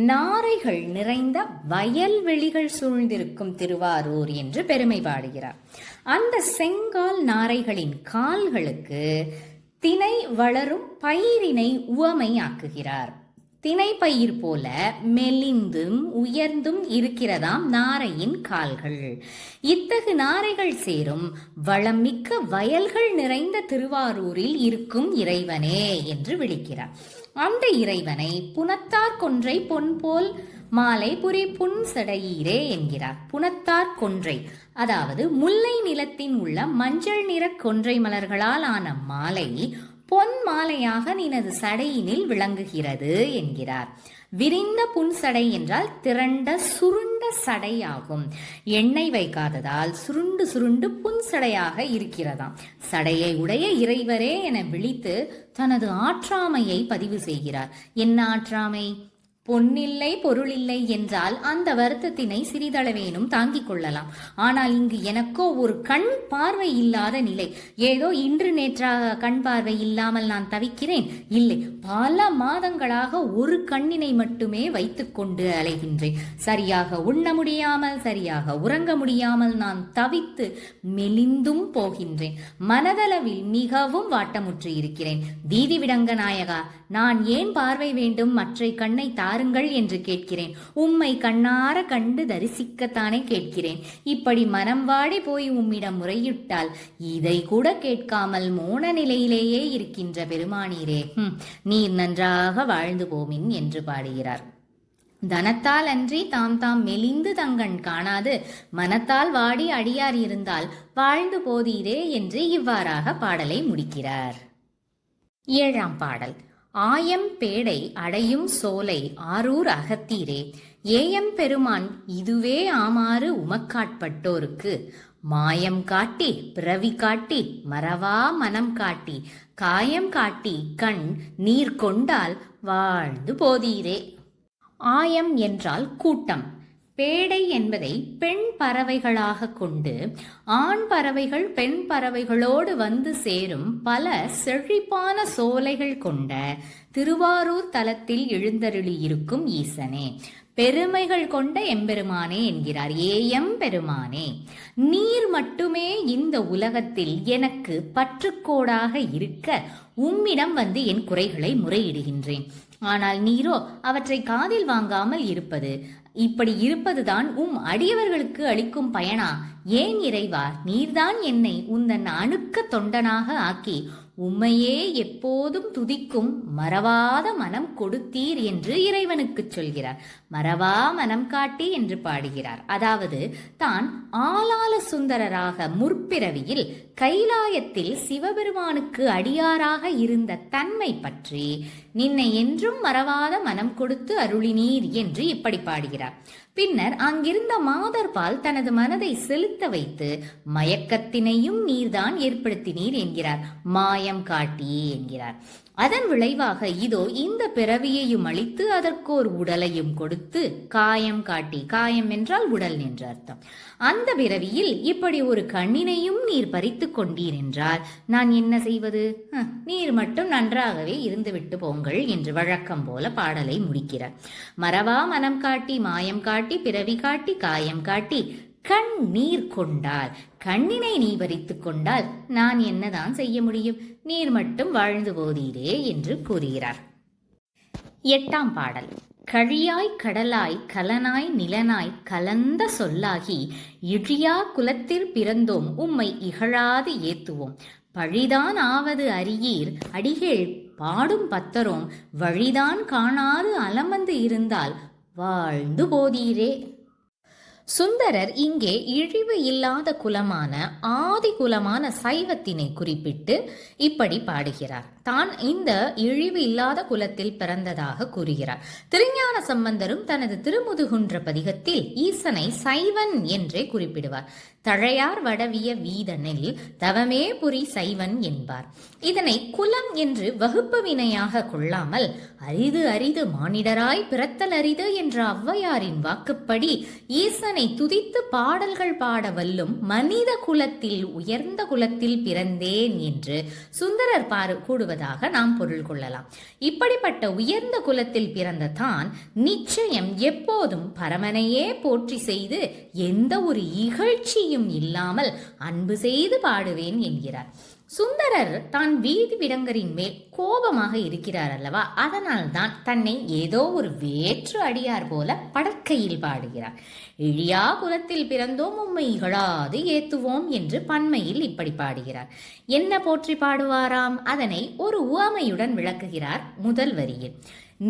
நாரைகள் நிறைந்த வயல்வெளிகள் சூழ்ந்திருக்கும் திருவாரூர் என்று பெருமை பாடுகிறார். அந்த செங்கால் நாரைகளின் கால்களுக்கு தினை வளரும் பயிரினை உவமையாக்குகிறார். திணைப்பயிர் போல மெலிந்தும் உயர்ந்தும் இருக்கிறதாம் நாரையின் கால்கள். இத்தகு நாரைகள் சேரும் வளமிக்க வயல்கள் நிறைந்த திருவாரூரில் இருக்கும் இறைவனே என்று விളിக்கிறார். அந்த இறைவனை புனத்தார் கொன்றை பொன் போல் மாலை புரி புன் சடையீரே என்கிறார். புனத்தார் கொன்றை அதாவது முல்லை நிலத்தின் உள்ள மஞ்சள் நிற கொன்றை மலர்களால் ஆன மாலை பொன் மாலையாக நினது சடையினில் விளங்குகிறது என்கிறார். விரிந்த புன்சடை என்றால் திரண்ட சுருண்ட சடையாகும். எண்ணெய் வைக்காததால் சுருண்டு சுருண்டு புன்சடையாக இருக்கிறதாம். சடையை உடைய இறைவரே என விழித்து தனது ஆற்றாமையை பதிவு செய்கிறார். என்ன ஆற்றாமை? பொன்னில்லை பொருளில்லை என்றால் அந்த வருத்தத்தினை சிறிதளவேனும் தாங்கிக் கொள்ளலாம். ஆனால் இங்கு எனக்கோ ஒரு கண் பார்வை இல்லாத நிலை. ஏதோ இன்று நேற்றாக கண் பார்வை இல்லாமல் நான் தவிக்கிறேன்? இல்லை, பல மாதங்களாக ஒரு கண்ணினை மட்டுமே வைத்துக் கொண்டு அலைகின்றேன். சரியாக உண்ண முடியாமல், சரியாக உறங்க முடியாமல் நான் தவித்து மெலிந்தும் போகின்றேன். மனதளவில் மிகவும் வாட்டமுற்று இருக்கிறேன். வீதி விடங்க நாயகா, நான் ஏன் பார்வை வேண்டும்? மற்றை கண்ணை தாருங்கள் என்று கேட்கிறேன். உம்மை கண்ணார கண்டு தரிசிக்கத்தானே கேட்கிறேன். இப்படி மனம் வாடி போய் உம்மிடம் முறையிட்டால் இதை கூட கேட்காமல் மோன நிலையிலேயே இருக்கின்ற பெருமானீரே, நீர் நன்றாக வாழ்ந்து போமின் என்று பாடுகிறார். தனத்தால் அன்றி தாம் தாம் மெலிந்து தங்கண் காணாது மனத்தால் வாடி அடியார் இருந்தால் வாழ்ந்து போதீரே என்று இவ்வாறாக பாடலை முடிக்கிறார். 7ஆம் பாடல். ஆயம் பேடை அடையும் சோலை ஆரூர் அகத்தீரே, ஏயம் பெருமான் இதுவே ஆமாறு உமக்காட்பட்டோருக்கு, மாயம் காட்டி பிறவி காட்டி மறவா மனம் காட்டி காயம் காட்டி கண் நீர் கொண்டால் வாழ்ந்து போதீரே. ஆயம் என்றால் கூட்டம். பேடை என்பதை பெண் பறவைகளாக கொண்டு ஆண் பறவைகள் பெண் பறவைகளோடு வந்து சேரும் பல செழிப்பான சோலைகள் கொண்ட திருவாரூர் தலத்தில் எழுந்தருளியிருக்கும் ஈசனே, பெருமைகள் கொண்ட எம்பெருமானே என்கிறார். ஏயம் பெருமானே, நீர் மட்டுமே இந்த உலகத்தில் எனக்கு பற்றுக்கோடாக இருக்க உம்மிடம் வந்து என் குறைகளை முறையிடுகின்றேன். ஆனால் நீரோ அவற்றை காதில் வாங்காமல் இருப்பது. இப்படி இருப்பதுதான் அடியவர்களுக்கு அளிக்கும் பயனா? ஏன் இறைவா, நீர்தான் என்னை உந்தன் அணுக்க தொண்டனாக ஆக்கி உம்மையே எப்போதும் துதிக்கும் மறவாத மனம் கொடுத்தீர் என்று இறைவனுக்கு சொல்கிறார். மறவா மனம் காட்டி என்று பாடுகிறார். அதாவது தான் ஆளாள சுந்தரராக முற்பிறவியில் கைலாயத்தில் சிவபெருமானுக்கு அடியாராக இருந்த தன்மை பற்றி நின்னை என்றும் மறவாத மனம் கொடுத்து அருளினீர் என்று இப்படி பாடுகிறார். பின்னர் அங்கிருந்த மாதர்பால் தனது மனதை செலுத்த வைத்து மயக்கத்தினையும் நீர்தான் ஏற்படுத்தினீர் என்கிறார். மாயம் காட்டி என்கிறார். அதன் விளைவாக இதோ இந்த பிறவியையும் அளித்து அதற்கோர் உடலையும் கொடுத்து காயம் காட்டி, காயம் என்றால் உடல் என்று அர்த்தம், அந்த பிறவியில் இப்படி ஒரு கண்ணினையும் நீர் பறித்து கொண்டீர் என்றால் நான் என்ன செய்வது? நீர் மட்டும் நன்றாகவே இருந்துவிட்டு போங்கள் என்று வழக்கம் போல பாடலை முடிக்கிறார். மறவா மனம் காட்டி மாயம் காட்டி பிறவி காட்டி காயம் காட்டி கண் நீர் கொண்டால், கண்ணினை நீ பறித்து கொண்டால் நான் என்னதான் செய்ய முடியும்? நீர் மட்டும் வாழ்ந்து போதீரே என்று கூறுகிறார். 8ஆம் பாடல். கழியாய் கடலாய் கலனாய் நிலனாய் கலந்த சொல்லாகி இழியா குலத்தில் பிறந்தோம் உம்மை இகழாது ஏத்துவோம், பழிதான் ஆவது அறியீர் அடிகள் பாடும் பத்தரோம், வழிதான் காணாது அலமந்து இருந்தால் வாழ்ந்து போதீரே. சுந்தரர் இங்கே இழிவு இல்லாத குலமான ஆதி குலமான சைவத்தினை குறிப்பிட்டு இப்படி பாடுகிறார். தான் இந்த இழிவு இல்லாத குலத்தில் பிறந்ததாக கூறுகிறார். திருஞான சம்பந்தரும் தனது திருமுதுகுன்ற பதிகத்தில் ஈசனை சைவன் என்றே குறிப்பிடுவார். தழையார் வடவிய வீதனில் தவமே புரி சைவன் என்பார். இதனை குலம் என்று வகுப்பு வினையாக கொள்ளாமல் அரிது அரிது மானிடராய் பிறத்தல் அரிது என்ற ஔவையாரின் வாக்குப்படி ஈசனை துதித்து பாடல்கள் பாட வல்லும் மனித குலத்தில் உயர்ந்த குலத்தில் பிறந்தேன் என்று சுந்தரர் கூடுவதாக நாம் பொருள் கொள்ளலாம். இப்படிப்பட்ட உயர்ந்த குலத்தில் பிறந்த தான் நிச்சயம் எப்போதும் பரமனையே போற்றி செய்து எந்த ஒரு இகழ்ச்சியும் இல்லாமல் அன்பு செய்து பாடுவேன் என்கிறார். சுந்தரர் தான் வீதி விடங்கரின் மேல் கோபமாக இருக்கிறார் அல்லவா, அதனால்தான் தன்னை ஏதோ ஒரு வேற்று அடியார் போல படற்கையில் பாடுகிறார். இழியா குலத்தில் பிறந்தோம் உம்மை இகழாது ஏத்துவோம் என்று பன்மையில் இப்படி பாடுகிறார். என்ன போற்றி பாடுவாராம்? அதனை ஒரு உவமையுடன் விளக்குகிறார் முதல் வரியில்.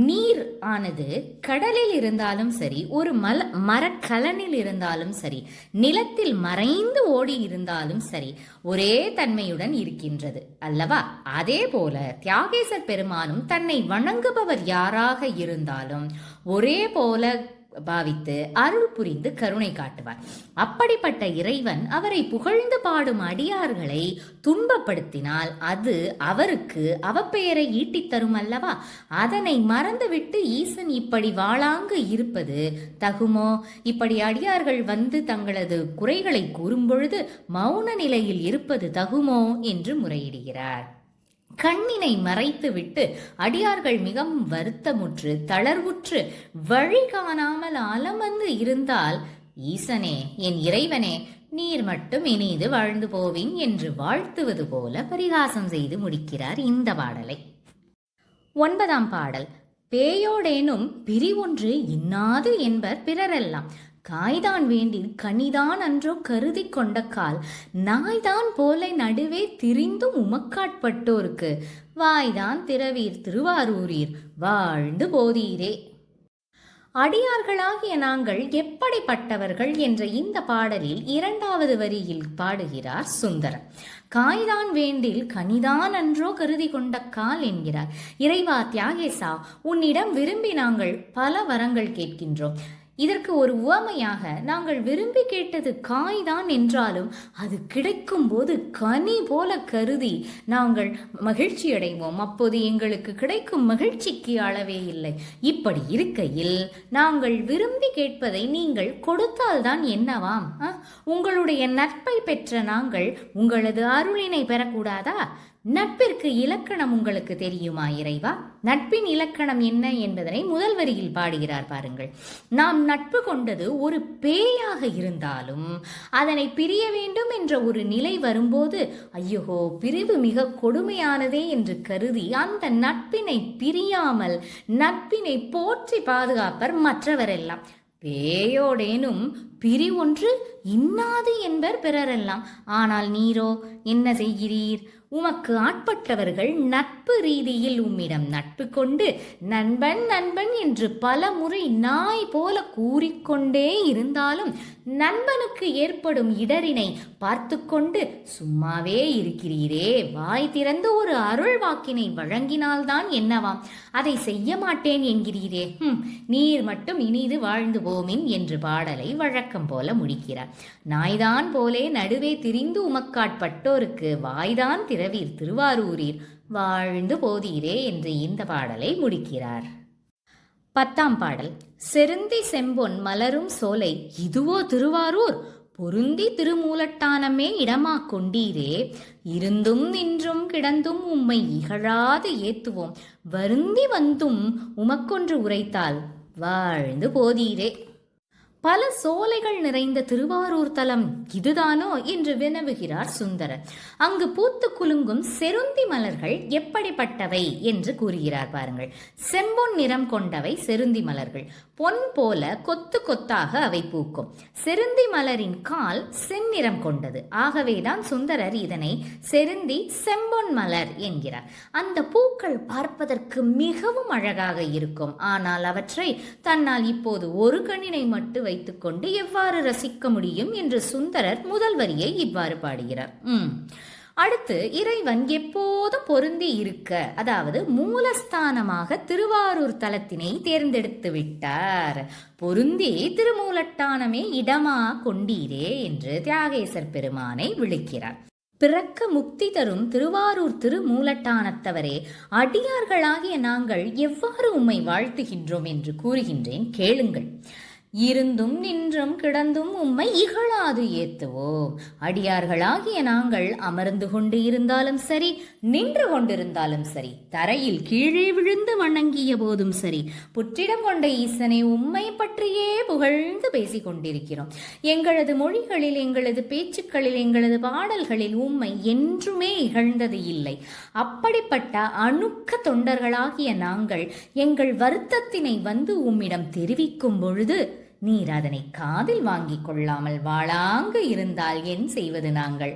நீர் ஆனது கடலில் இருந்தாலும் சரி, ஒரு மரக்கலனில் இருந்தாலும் சரி, நிலத்தில் மறைந்து ஓடி இருந்தாலும் சரி, ஒரே தன்மையுடன் இருக்கின்றது அல்லவா? அதே போல தியாகேசர் பெருமானும் தன்னை வணங்குபவர் யாராக இருந்தாலும் ஒரே போல பாவித்து அருள் புரிந்து கருணை காட்டுவார். அப்படிப்பட்ட இறைவன் அவரை புகழ்ந்து பாடும் அடியார்களை துன்பப்படுத்தினால் அது அவருக்கு அவப்பெயரை ஈட்டித் தரும் அல்லவா? அதனை மறந்துவிட்டு ஈசன் இப்படி வாழாங்கு இருப்பது தகுமோ? இப்படி அடியார்கள் வந்து தங்களது குறைகளை கூறும் பொழுது மௌன நிலையில் இருப்பது தகுமோ என்று முறையிடுகிறார். கண்ணினை மறைத்துவிட்டு அடியார்கள் மிகவும் வருத்தமுற்று தளர்வுற்று வழி காணாமல் அலமந்து இருந்தால், ஈசனே, என் இறைவனே, நீர் மட்டும் இனிது வாழ்ந்து போவின் என்று வாழ்த்துவது போல பரிகாசம் செய்து முடிக்கிறார் இந்த பாடலை. 9ஆம் பாடல். பேயோடேனும் பிரிவொன்று இன்னாது என்பர் பிறரெல்லாம், காய்தான் வேண்டில் கனிதான் அன்றோ கருதி கொண்ட கால், நாய்தான் போல நடுவே திரிந்தும் உமக்காட்பட்டோருக்கு, வாய்தான் திறவீர் திருவாரூரீர் வாழ்ந்து போதீரே. அடியார்களாகிய நாங்கள் எப்படிப்பட்டவர்கள் என்ற இந்த பாடலில் 2வது வரியில் பாடுகிறார் சுந்தரர். காய்தான் வேண்டில் கனிதான் அன்றோ கருதி கொண்ட கால் என்கிறார். இறைவா தியாகேசா, உன்னிடம் விரும்பி நாங்கள் பல வரங்கள் கேட்கின்றோம். இதற்கு ஒரு உவமையாக நாங்கள் விரும்பி கேட்டது காய்தான் என்றாலும் அது கிடைக்கும் போது கனி போல கருதி நாங்கள் மகிழ்ச்சி அடைவோம். அப்போது எங்களுக்கு கிடைக்கும் மகிழ்ச்சிக்கு அளவே இல்லை. இப்படி இருக்கையில் நாங்கள் விரும்பி கேட்பதை நீங்கள் கொடுத்தால்தான் என்னவாம்? உங்களுடைய நட்பை பெற்ற நாங்கள் உங்களது அருளினை பெறக்கூடாதா? நட்பிற்கு இலக்கணம் உங்களுக்கு தெரியுமா இறைவா? நட்பின் இலக்கணம் என்ன என்பதனை முதல் வரியில் பாடுகிறார் பாருங்கள். நாம் நட்பு கொண்டது ஒரு பேயாக இருந்தாலும் அதனை பிரிய வேண்டும் என்ற ஒரு நிலை வரும்போது, ஐயோ பிரிவு மிக கொடுமையானதே என்று கருதி அந்த நட்பினை பிரியாமல் நட்பினை போற்றி பாதுகாப்பர் மற்றவரெல்லாம். பேயோடேனும் பிரிவொன்று இன்னாது என்பர் பிறரெல்லாம், ஆனால் நீரோ என்ன செய்கிறீர்? உமக்கு ஆட்பட்டவர்கள் நட்பு ரீதியில் உம்மிடம் நட்பு கொண்டு நண்பன் நண்பன் என்று பல முறை நாய் போல கூறிக்கொண்டே இருந்தாலும் நண்பனுக்கு ஏற்படும் இடரினை பார்த்து கொண்டு சும்மாவே இருக்கிறீரே. வாய் திறந்து ஒரு அருள் வாக்கினை வழங்கினால்தான் என்னவாம்? அதை செய்ய மாட்டேன் என்கிறீரே. நீர் மட்டும் இனிது வாழ்ந்து போமின் என்று பாடலை வழக்கம் போல முடிக்கிறார். நாய்தான் போலே நடுவே திரிந்து உமக்காட்பட்டோருக்கு வாய்தான் திறவீர் திருவாரூரீர் வாழ்ந்து போதீரே என்று இந்த பாடலை முடிக்கிறார். 10ஆம் பாடல். செருந்தி செம்பொன் மலரும் சோலை இதுவோ திருவாரூர், பொருந்தி திருமூலட்டானமே இடமா கொண்டீரே, இருந்தும் நின்றும் கிடந்தும் உம்மை இகழாது ஏத்துவோம், வருந்தி வந்தும் உமக்கொன்று உரைத்தால் வாழ்ந்து போதீரே. பல சோலைகள் நிறைந்த திருவாரூர் தலம் இதுதானோ என்று வினவுகிறார் சுந்தரர். அங்கு பூத்து குலுங்கும் செருந்தி மலர்கள் எப்படிப்பட்டவை என்று கூறுகிறார் பாருங்கள். செம்பொன் நிறம் கொண்டவை செருந்தி மலர்கள். பொன் போல கொத்து கொத்தாக அவை பூக்கும். செருந்தி மலரின் கால் செந்நிறம் கொண்டது. ஆகவேதான் சுந்தரர் இதனை செருந்தி செம்பொன் மலர் என்கிறார். அந்த பூக்கள் பார்ப்பதற்கு மிகவும் அழகாக இருக்கும். ஆனால் அவற்றை தன்னால் இப்போது ஒரு கண்ணினை மட்டும் வைத்துக்கொண்டு எவ்வாறு ரசிக்க முடியும் என்று சுந்தரர் முதல் வரியை இவ்வாறு பாடுகிறார். அடுத்து இறைவன் எப்போதும் பொருந்தி இருக்க, அதாவது மூலஸ்தானமாக திருவாரூர் தலத்தினை தேர்ந்தெடுத்து விட்டார். பொருந்தி திருமூலட்டானமே இடமா கொண்டீரே என்று தியாகேசர் பெருமானை விളിக்கிறார். பிறக்க முக்தி தரும் திருவாரூர் திருமூலட்டானத்தவரே, அடியார்களாகிய நாங்கள் எவ்வாறு உம்மை வாழ்த்துகின்றோம் என்று கூறுகின்றேன் கேளுங்கள். இருந்தும் நின்றும் கிடந்தும் உம்மை இகழாது ஏத்துவோம். அடியார்களாகிய நாங்கள் அமர்ந்து கொண்டு இருந்தாலும் சரி, நின்று கொண்டிருந்தாலும் சரி, தரையில் கீழே விழுந்து வணங்கிய போதும் சரி, புற்றிடம் கொண்ட ஈசனை உம்மை பற்றியே புகழ்ந்து பேசிக் கொண்டிருக்கிறோம். எங்களது மொழிகளில், எங்களது பேச்சுக்களில், எங்களது பாடல்களில் உம்மை என்றுமே இகழ்ந்தது இல்லை. அப்படிப்பட்ட அணுக்க தொண்டர்களாகிய நாங்கள் எங்கள் வருத்தத்தினை வந்து உம்மிடம் தெரிவிக்கும் பொழுது நீர் அதனை காதில் வாங்கிக் கொள்ளாமல் வாழாங்கு இருந்தால் என் செய்வது நாங்கள்?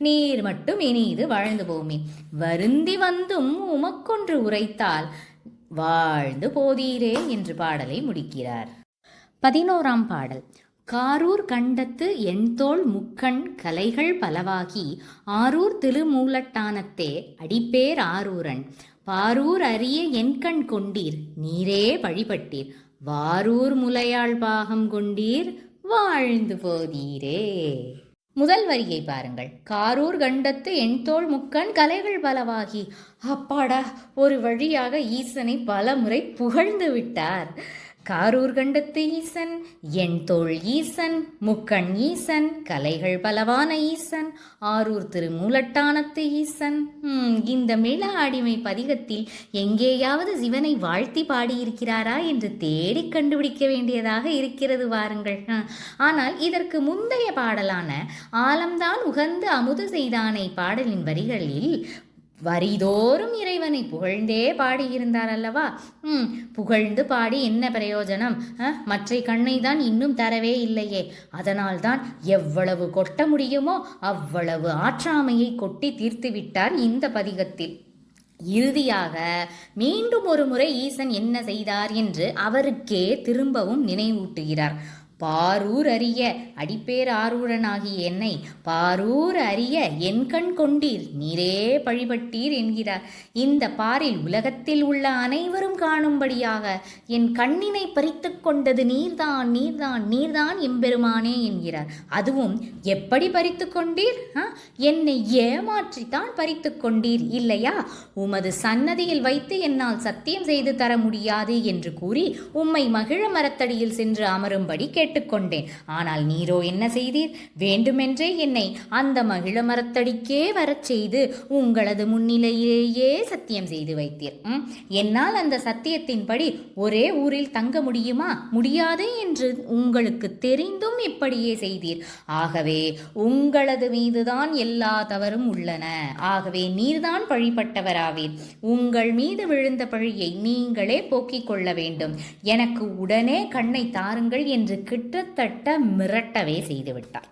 நீர் மட்டும் இனிது வாழ்ந்து போமே. வருந்தி வந்தும் உமக்கொன்று உரைத்தால் வாழ்ந்து போதீரே என்று பாடலை முடிக்கிறார். 11ஆம் பாடல். காரூர் கண்டத்து எண்தோள் முக்கண் கலைகள் பலவாகி ஆரூர் திருமூலட்டானத்தே அடிப்பேர் ஆரூரன் பாரூர் அரிய எண்கண் கொண்டீர் நீரே வழிபட்டீர் வாரூர் முலையாள் பாகம் கொண்டீர் வாழ்ந்து போதீரே. முதல் வரியை பாருங்கள். காரூர் கண்டத்து எண்தோள் முக்கண் கலைகள் பலவாகி. அப்பாடா, ஒரு வழியாக ஈசனை பல முறை புகழ்ந்து விட்டார். காரூர் கண்டத்து ஈசன், எண்தோள் ஈசன், முக்கண் ஈசன், கலைகள் பலவான ஈசன், ஆரூர் திருமூலட்டானத்து ஈசன். இந்த மிள அடிமை பதிகத்தில் எங்கேயாவது சிவனை வாழ்த்தி பாடியிருக்கிறாரா என்று தேடி கண்டுபிடிக்க வேண்டியதாக இருக்கிறது வாருங்கள். ஆனால் இதற்கு முந்தைய பாடலான ஆலம்தான் உகந்து அமுது செய்தானை பாடலின் வரிகளில் வரிதோறும் இறைவனை புகழ்ந்தே பாடியிருந்தார் அல்லவா? புகழ்ந்து பாடி என்ன பிரயோஜனம்? மற்றை கண்ணை தான் இன்னும் தரவே இல்லையே. அதனால்தான் எவ்வளவு கொட்ட முடியுமோ அவ்வளவு ஆற்றாமையை கொட்டி தீர்த்து விட்டார் இந்த பதிகத்தில். இறுதியாக மீண்டும் ஒரு முறை ஈசன் என்ன செய்தார் என்று அவருக்கே திரும்பவும் நினைவூட்டுகிறார். பாரூர் அறிய அடிப்பேர் ஆரூரனாகிய என்னை பாரூர் அறிய என் கண் கொண்டீர் நீரே பழிபட்டீர் என்கிறார். இந்த பாரில் உலகத்தில் உள்ள அனைவரும் காணும்படியாக என் கண்ணினை பறித்து கொண்டது நீர்தான், நீர்தான், நீர்தான் எம்பெருமானே என்கிறார். அதுவும் எப்படி பறித்து கொண்டீர்? என்னை ஏமாற்றித்தான் பறித்து கொண்டீர் இல்லையா? உமது சன்னதியில் வைத்து என்னால் சத்தியம் செய்து தர முடியாது என்று கூறி உம்மை மகிழ மரத்தடியில் சென்று அமரும்படி கேட்டுக்கொண்டேன். ஆனால் நீரோ என்ன செய்தீர்? வேண்டுமென்றே என்னை அந்த மகிழ மரத்தடிக்கே வரச் செய்து உங்களது முன்னிலையிலேயே சத்தியம் செய்து வைத்தீர். என்னால் அந்த சத்தியத்தின்படி ஒரே ஊரில் தங்க முடியுமா? முடியாது என்று உங்களுக்கு தெரிந்தும் இப்படியே செய்தீர். ஆகவே உங்களது மீதுதான் எல்லா தவறும் உள்ளன. ஆகவே நீர்தான் பழிப்பட்டவராவீர். உங்கள் மீது விழுந்த பழியை நீங்களே போக்கிக் கொள்ள வேண்டும். எனக்கு உடனே கண்ணை தாருங்கள் என்று கிட்டத்தட்ட மிரட்டவே செய்துவிட்டார்.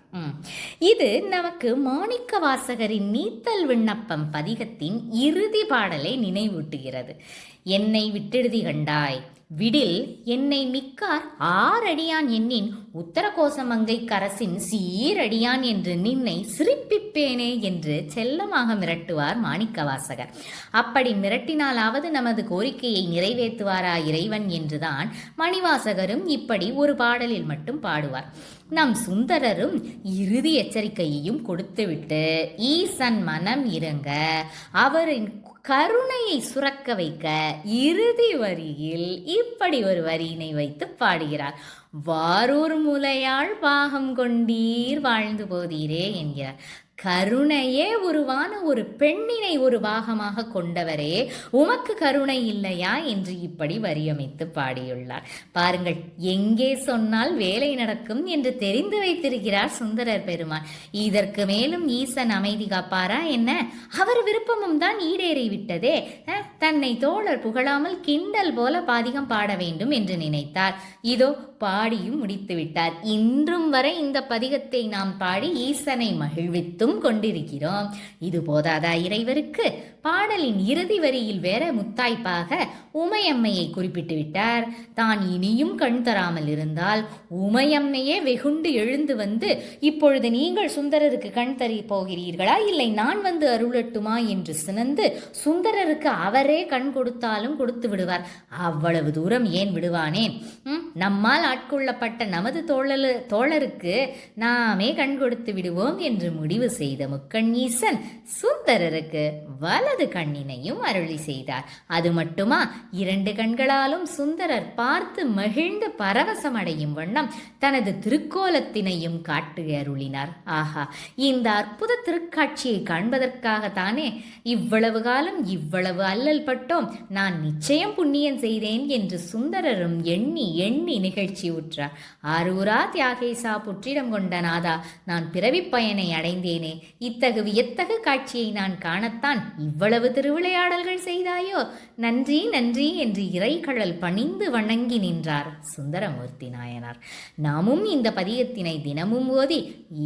இது நமக்கு மாணிக்க வாசகரின் நீத்தல் விண்ணப்பம் பதிகத்தின் இறுதி பாடலை நினைவூட்டுகிறது. என்னை விட்டெழுதி கண்டாய் விடில் என்னை மிக்கார் ஆறடியான் எண்ணின் உத்தர கோசமங்கை கரசின் சீரடியான் என்று நின்னை சிரிப்பிப்பேனே என்று செல்லமாக மிரட்டுவார் மாணிக்கவாசகர். அப்படி மிரட்டினாலாவது நமது கோரிக்கையை நிறைவேற்றுவாரா இறைவன் என்றுதான் மணிவாசகரும் இப்படி ஒரு பாடலில் மட்டும் பாடுவார். நம் சுந்தரரும் இறுதி எச்சரிக்கையையும் கொடுத்துவிட்டு ஈசன் மனம் இறங்க அவரின் கருணையை சுரக்க வைக்க இறுதி வரியில் இப்படி ஒரு வரியினை வைத்து பாடுகிறார். வாரூர் முலையாள் பாகம் கொண்டீர் வாழ்ந்து போதீரே என்கிறார். கருணையே உருவான ஒரு பெண்ணினை ஒரு பாகமாக கொண்டவரே, உமக்கு கருணை இல்லையா என்று இப்படி வரியமைத்து பாடியுள்ளார். பாருங்கள், எங்கே சொன்னால் வேலை நடக்கும் என்று தெரிந்து வைத்திருக்கிறார் சுந்தரர் பெருமான். இதற்கு மேலும் ஈசன் அமைதி காப்பாரா என்ன? அவர் விருப்பமும் தான் ஈடேறி விட்டதே. தன்னை தோழர் புகழாமல் கிண்டல் போல பாதிகம் பாட வேண்டும் என்று நினைத்தார். இதோ பாடியும் முடித்து விட்டார். இன்றும் வரை இந்த பதிகத்தை நாம் பாடி ஈசனை மகிழ்வித்தும் கொண்டிருக்கிறோம். இது போதாதா இறைவருக்கு? பாடலின் இறுதி வரியில் வேற முத்தாய்ப்பாக உமையம்மையை குறிப்பிட்டு விட்டார். தான் இனியும் கண் தராமல் இருந்தால் உமையம்மையே வெகுண்டு எழுந்து வந்து, இப்பொழுது நீங்கள் சுந்தரருக்கு கண் தரி போகிறீர்களா, இல்லை நான் வந்து அருளட்டுமா என்று சினந்து சுந்தரருக்கு அவரே அவரே கண் கொடுத்தாலும் கொடுத்து விடுவார். அவ்வளவு தூரம் ஏன் விடுவானேன்? நம்மால் ஆட்கொள்ளப்பட்ட நமது தோழருக்கு நாமே கண் கொடுத்து விடுவோம் என்று முடிவு செய்த முக்கண் ஈசன் சுந்தரருக்கு வலது கண்ணினையும் அருளி செய்தார். அது மட்டுமா, 2 கண்களாலும் சுந்தரர் பார்த்து மகிழ்ந்து பரவசமடையும் வண்ணம் தனது திருக்கோலத்தினையும் காட்டு அருளினார். ஆஹா, இந்த அற்புத திருக்காட்சியை காண்பதற்காகத்தானே இவ்வளவு காலம் இவ்வளவு அல்லல் பட்டோம். நான் நிச்சயம் புண்ணியம் செய்தேன் என்று சுந்தரரும் எண்ணி எண்ணி நிகழ்ச்சி உற்றார். ஆரூரா தியாகேசா புற்றிடம் கொண்ட நாதா, நான் பிறவிப் பயனை அடைந்தேனே. இத்தகு வியத்தகு காட்சியை நான் காணத்தான் இவ்வளவு திருவிளையாடல்கள் செய்தாயோ? நன்றி நன்றி என்று இறைகழல் பணிந்து வணங்கி நின்றார் சுந்தரமூர்த்தி நாயனார். நாமும் இந்த பதிகத்தினை தினமும் ஓதி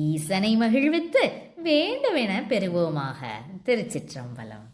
ஈசனை மகிழ்வித்து வேண்டுமென பெறுவோமாக. திருச்சிற்றம்பலம்.